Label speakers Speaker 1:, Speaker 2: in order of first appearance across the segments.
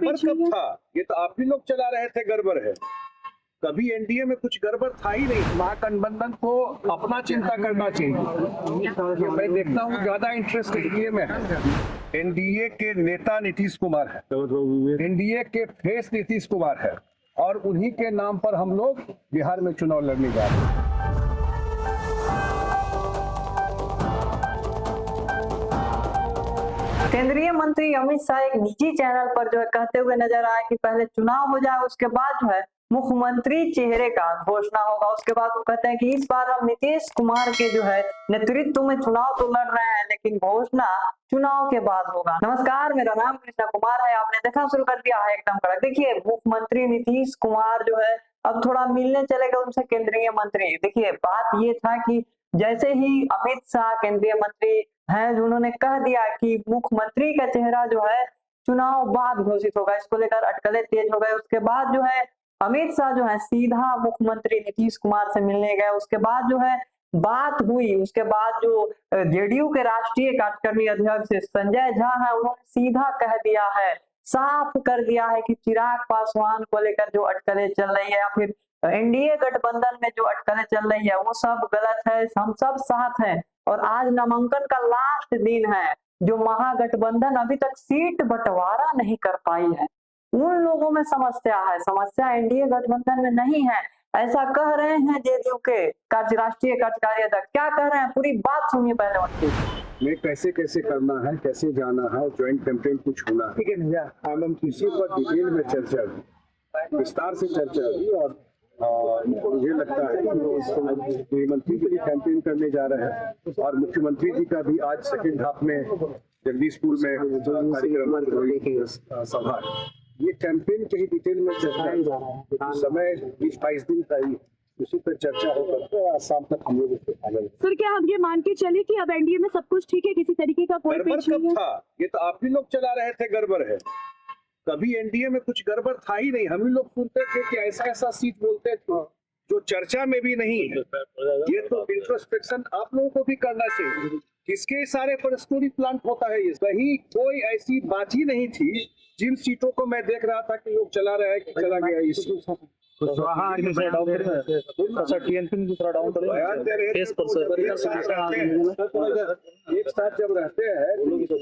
Speaker 1: गड़बड़ कब था? ये तो आप ही लोग चला रहे थे गड़बड़ है। कभी एनडीए में कुछ गड़बड़ था ही नहीं। महागठबंधन को अपना चिंता करना चाहिए। मैं देखता हूँ ज्यादा इंटरेस्ट एनडीए में है। एनडीए के नेता नीतीश कुमार है, एनडीए के फेस नीतीश कुमार है, और उन्हीं के नाम पर हम लोग बिहार में चुनाव लड़ने जा रहे हैं।
Speaker 2: केंद्रीय मंत्री अमित शाह एक निजी चैनल पर जो है कहते हुए नजर आए कि पहले चुनाव हो जाए, उसके बाद जो है मुख्यमंत्री चेहरे का घोषणा होगा। उसके बाद वो कहते हैं कि इस बार हम नीतीश कुमार के जो है नेतृत्व में चुनाव तो लड़ रहे हैं, लेकिन घोषणा चुनाव के बाद होगा। नमस्कार, मेरा नाम कृष्णा कुमार है। आपने देखना शुरू कर दिया है एकदम कड़क। देखिए, मुख्यमंत्री नीतीश कुमार जो है अब थोड़ा मिलने चले गए उनसे केंद्रीय मंत्री। देखिए, बात ये था कि जैसे ही अमित शाह केंद्रीय मंत्री हैं, जिन्होंने कह दिया कि मुख्यमंत्री का चेहरा जो है चुनाव बाद घोषित होगा, इसको लेकर अटकलें तेज हो गए। उसके बाद जो है अमित शाह जो है सीधा मुख्यमंत्री नीतीश कुमार से मिलने गए। उसके बाद जो है बात हुई। उसके बाद जो जेडीयू के राष्ट्रीय कार्यकारिणी अध्यक्ष संजय झा है, उन्होंने सीधा कह दिया है, साफ कर दिया है कि चिराग पासवान को लेकर जो अटकलें चल रही है या फिर एनडीए गठबंधन में जो अटकलें चल रही है वो सब गलत है, हम सब साथ हैं। और आज नामांकन का लास्ट दिन है। जो महागठबंधन अभी तक सीट बंटवारा नहीं कर पाई है, उन लोगों में समस्या है, समस्या एनडीए गठबंधन में नहीं है, ऐसा कह रहे हैं जेडीयू के राष्ट्रीय कार्यकारी अध्यक्ष। क्या कह रहे हैं, पूरी बात सुनिए पहले उनकी।
Speaker 1: में कैसे कैसे करना है, कैसे जाना है, ज्वाइंट कैंपेन कुछ होना है, ठीक है भैया। हम इसी पर डिटेल में चर्चा हुई, विस्तार से चर्चा हुई, और मुझे लगता है कि गृहमंत्री के लिए कैंपेन करने जा रहे हैं, और मुख्यमंत्री जी का भी आज सेकेंड हाफ में जगदीशपुर में कार्यक्रम सभा। ये कैंपेन के ही डिटेल में चर्चा है। समय 20-22 दिन का ही, उसी पर चर्चा होकर तो आज शाम तक हम लोग आ जाएंगे।
Speaker 3: सर, क्या हम ये मान के चले कि अब एनडीए में सब कुछ ठीक है, किसी तरीके का कोई
Speaker 1: गड़बड़
Speaker 3: पेच नहीं
Speaker 1: कब
Speaker 3: है?
Speaker 1: था? ये तो आप ही लोग चला रहे थे गड़बड़ है। कभी एनडीए में कुछ गड़बड़ था ही नहीं। हम ही लोग सुनते थे कि ऐसा ऐसा सीट बोलते थे जो चर्चा में भी नहीं है। ये तो इंट्रोस्पेक्शन आप लोगों को भी करना चाहिए। किसके इशारे पर स्टोरी प्लांट होता है? ये कहीं कोई ऐसी बात ही नहीं थी। जिन सीटों को मैं देख रहा था कि लोग चला रहे हैं कि चला गया इस एक साथ जब रहते हैं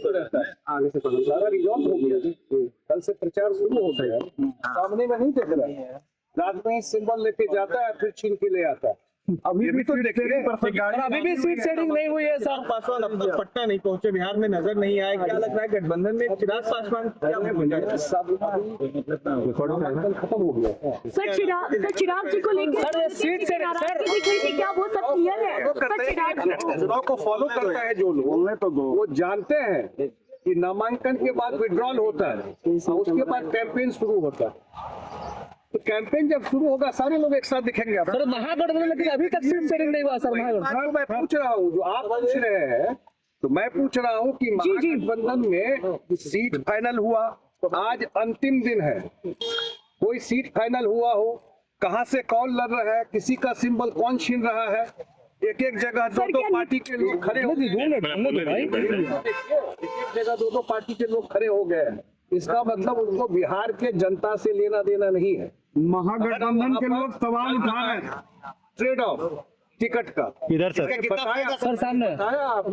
Speaker 1: रहता है, आगे से सारा रिजॉल्व हो गया। कल से प्रचार शुरू हो गया, सामने में नहीं देख रहा है, रात में सिंबल लेके जाता है, फिर छीन के ले आता है। अभी भी तो देखिए,
Speaker 4: अभी भी सीट सेटिंग नहीं हुई है। सर, पासवान अब तक पटना नहीं पहुंचे, बिहार में नजर नहीं आए। क्या लग रहा है गठबंधन में चिराग पासवान
Speaker 1: खत्म हो गया?
Speaker 3: सर, चिराग जी को लेकर
Speaker 4: सीट से
Speaker 3: नाराजगी दिख रही थी, क्या वो सब क्लियर है? सर, चिराग
Speaker 1: चुनाव को फॉलो करता है जो लोग, वो जानते हैं कि नामांकन के बाद विड्रॉल होता है, उसके बाद कैंपेन शुरू होता है। तो कैंपेन जब शुरू होगा सारे लोग एक साथ दिखेंगे।
Speaker 4: सर, महागठबंधन में अभी तक सीट सेटिंग नहीं हुआ। सर, महागठबंधन
Speaker 1: मैं पूछ रहा हूँ, जो आप पूछ रहे हैं, तो मैं पूछ रहा हूँ कि महागठबंधन में सीट फाइनल हुआ, आज अंतिम दिन है, कोई सीट फाइनल हुआ हो, कहाँ से कौन लड़ रहा है, किसी का सिंबल कौन छीन रहा है, एक एक जगह दो पार्टी के लोग खड़े हो गए। एक जगह दो पार्टी के लोग खड़े हो गए। इसका मतलब उनको बिहार के जनता से लेना देना नहीं है।
Speaker 5: महागठबंधन के लोग सवाल उठा रहे हैं
Speaker 1: ट्रेड ऑफ टिकट का।
Speaker 4: इधर सर, सर सामने,
Speaker 1: बताया आप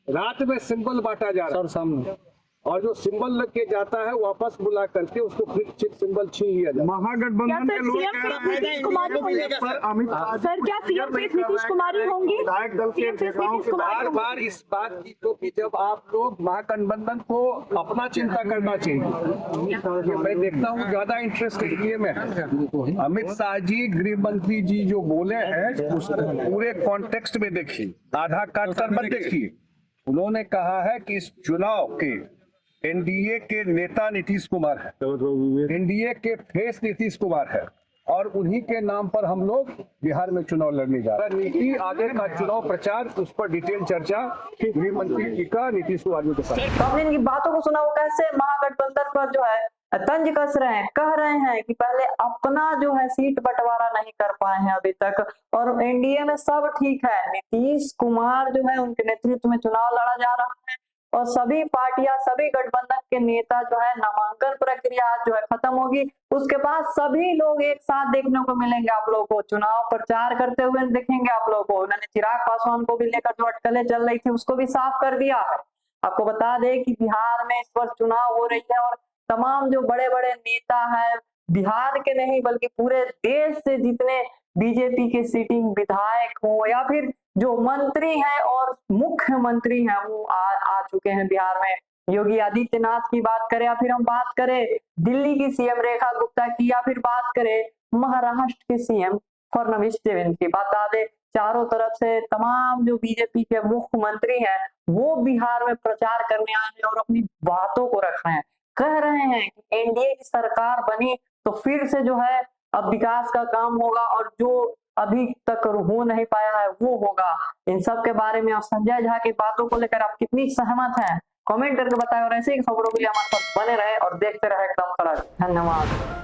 Speaker 1: रात में सिंबल बांटा जा रहा है,
Speaker 4: सर सामने,
Speaker 1: और जो सिंबल लग के जाता है वापस बुला करके उसको फिर सिंबल छीन लिया जाता है।
Speaker 5: महागठबंधन के लोग
Speaker 3: सीएम फेस नीतीश कुमार होंगे? सर, क्या सीएम फेस नीतीश कुमार ही होंगे? सीएम फेस नीतीश कुमार
Speaker 1: बार बार इस बात की तो कि जब आप लोग महागठबंधन को अपना चिंता करना चाहिए। मैं देखता हूँ ज्यादा इंटरेस्ट एनडीए में है। अमित शाह जी, गृह मंत्री जी जो बोले हैं उस पूरे कॉन्टेक्स्ट में देखिए, आधा काट कर मत देखिए। उन्होंने कहा है कि इस चुनाव के एनडीए के नेता नीतीश कुमार है, एनडीए के फेस नीतीश कुमार है, और उन्हीं के नाम पर हम लोग बिहार में चुनाव लड़ने जा रहे हैं। नीति आगे का चुनाव प्रचार, उस पर डिटेल चर्चा गृह मंत्री जी का नीतीश कुमार के साथ।
Speaker 2: तो आपने इनकी बातों को सुना, वो कैसे महागठबंधन पर जो है तंज कस रहे हैं, कह रहे हैं कि पहले अपना जो है सीट बंटवारा नहीं कर पाए हैं अभी तक, और एनडीए में सब ठीक है। नीतीश कुमार जो है उनके नेतृत्व में चुनाव लड़ा जा रहा है, और सभी पार्टियां, सभी गठबंधन के नेता जो है, नामांकन प्रक्रिया आज जो है खत्म होगी। उसके बाद सभी लोग एक साथ देखने को मिलेंगे आप लोगों को, चुनाव प्रचार करते हुए देखेंगे आप लोगों को। उन्होंने चिराग पासवान को भी लेकर जो अटकलें चल रही थी उसको भी साफ कर दिया है। आपको बता दें कि बिहार में इस वर्ष चुनाव हो रही है और तमाम जो बड़े बड़े नेता हैं, बिहार के नहीं बल्कि पूरे देश से जितने बीजेपी के सिटिंग विधायक हो या फिर जो मंत्री हैं और मुख्यमंत्री हैं, वो आ चुके हैं बिहार में। योगी आदित्यनाथ की बात करें या फिर हम बात करें दिल्ली की सीएम रेखा गुप्ता की या फिर बात करें महाराष्ट्र के सीएम फडणवीस की, बता दें चारों तरफ से तमाम जो बीजेपी के मुख्यमंत्री हैं वो बिहार में प्रचार करने आए हैं और अपनी बातों को रख रहे हैं। कह रहे हैं कि एनडीए की सरकार बनी तो फिर से जो है अब विकास का काम होगा और जो अभी तक हो नहीं पाया है वो होगा। इन सब के बारे में और संजय झा की बातों को लेकर आप कितनी सहमत हैं, कमेंट करके बताएं और ऐसे ही खबरों के लिए हमारे साथ बने रहे और देखते रहे एकदम कड़क। धन्यवाद।